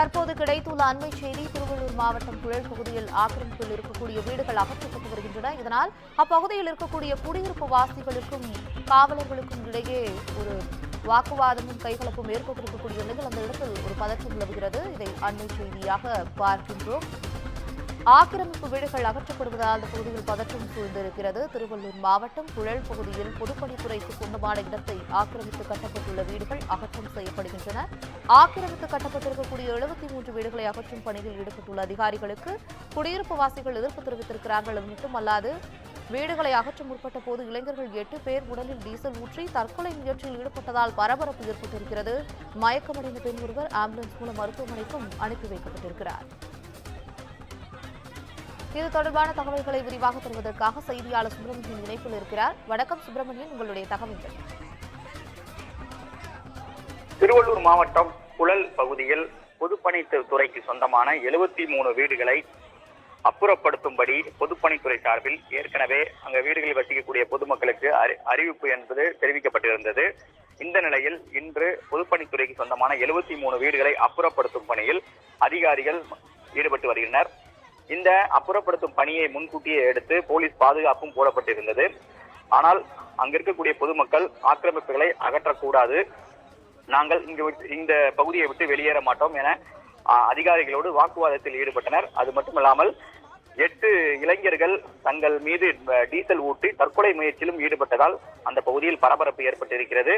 தற்போது கிடைத்துள்ள அண்மை செய்தி திருவள்ளூர் மாவட்டம் புழல் பகுதியில் ஆக்கிரமிப்பில் இருக்கக்கூடிய வீடுகள் அகற்றப்பட்டு வருகின்றன. இதனால் அப்பகுதியில் இருக்கக்கூடிய குடியிருப்பு வாசிகளுக்கும் காவலர்களுக்கும் இடையே ஒரு வாக்குவாதமும் கைகலப்பும் ஏற்பட்டிருக்கக்கூடிய நிலையில் அந்த இடத்தில் ஒரு பதற்றம் நிலவுகிறது. இதை அண்மை செய்தியாக பார்க்கின்றோம். ஆக்கிரமிப்பு வீடுகள் அகற்றப்படுவதால் அந்த பகுதியில் பதற்றம் சூழ்ந்திருக்கிறது. திருவள்ளூர் மாவட்டம் புழல் பகுதியில் பொதுப்பணித்துறைக்கு சொந்தமான இடத்தை ஆக்கிரமித்து கட்டப்பட்டுள்ள வீடுகள் அகற்றம் செய்யப்படுகின்றன. ஆக்கிரமித்து கட்டப்பட்டிருக்கக்கூடிய 73 வீடுகளை அகற்றும் பணியில் ஈடுபட்டுள்ள அதிகாரிகளுக்கு குடியிருப்பு வாசிகள் எதிர்ப்பு தெரிவித்திருக்கிறார்கள். அது மட்டுமல்லாது வீடுகளை அகற்ற முற்பட்ட போது இளைஞர்கள் 8 பேர் உடலில் டீசல் ஊற்றி தற்கொலை முயற்சியில் ஈடுபட்டதால் பரபரப்பு ஏற்பட்டிருக்கிறது. மயக்கமடைந்த பெண் ஒருவர் ஆம்புலன்ஸ் மூலம் மருத்துவமனைக்கும் அனுப்பி வைக்கப்பட்டிருக்கிறார். இது தொடர்பான தகவல்களை விரிவாக தருவதற்காக செய்தியாளர் சுப்பிரமணியன் இணைப்பில் இருக்கிறார். வணக்கம் சுப்பிரமணியன், உங்களுடைய தகவல்கள். திருவள்ளூர் மாவட்டம் புழல் பகுதியில் பொதுப்பணித்துறைக்கு சொந்தமான 73 வீடுகளை அப்புறப்படுத்தும்படி பொதுப்பணித்துறை சார்பில் ஏற்கனவே அங்க வீடுகளில் வசிக்கக்கூடிய பொதுமக்களுக்கு அறிவிப்பு என்பது தெரிவிக்கப்பட்டிருந்தது. இந்த நிலையில் இன்று பொதுப்பணித்துறைக்கு சொந்தமான 73 வீடுகளை அப்புறப்படுத்தும் பணியில் அதிகாரிகள் ஈடுபட்டு வருகின்றனர். இந்த அப்புறப்படுத்தும் பணியை முன்கூட்டியே எடுத்து போலீஸ் பாதுகாப்பும் போடப்பட்டிருந்தது. ஆனால் அங்க இருக்கக்கூடிய பொதுமக்கள் ஆக்கிரமிப்புகளை அகற்றக்கூடாது, நாங்கள் இந்த பகுதியை விட்டு வெளியேற மாட்டோம் என அதிகாரிகளோடு வாக்குவாதத்தில் ஈடுபட்டனர். அது மட்டுமல்லாமல் 8 இளைஞர்கள் தங்கள் மீது டீசல் ஊற்றி தற்கொலை முயற்சியிலும் ஈடுபட்டதால் அந்த பகுதியில் பரபரப்பு ஏற்பட்டிருக்கிறது.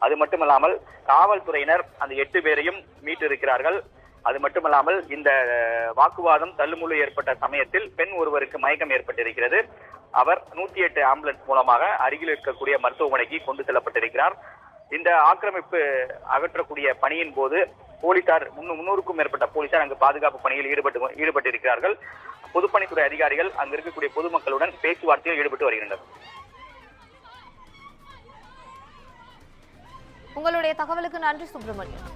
அது மட்டுமல்லாமல் காவல்துறையினர் அந்த 8 பேரையும் மீட்டிருக்கிறார்கள். அது மட்டுமல்லாமல் இந்த வாக்குவாதம் தள்ளுமுள்ளு ஏற்பட்ட சமயத்தில் பெண் ஒருவருக்கு மயக்கம் ஏற்பட்டிருக்கிறது. அவர் 108 ஆம்புலன்ஸ் மூலமாக அருகில் இருக்கக்கூடிய மருத்துவமனைக்கு கொண்டு செல்லப்பட்டிருக்கிறார். இந்த ஆக்கிரமிப்பு அகற்றக்கூடிய பணியின் போது போலீசார் 300க்கும் மேற்பட்ட போலீசார் அங்கு பாதுகாப்பு பணியில் ஈடுபட்டிருக்கிறார்கள். பொதுப்பணித்துறை அதிகாரிகள் அங்கு இருக்கக்கூடிய பொதுமக்களுடன் பேச்சுவார்த்தையில் ஈடுபட்டு வருகின்றனர். உங்களுடைய தகவலுக்கு நன்றி சுப்பிரமணியன்.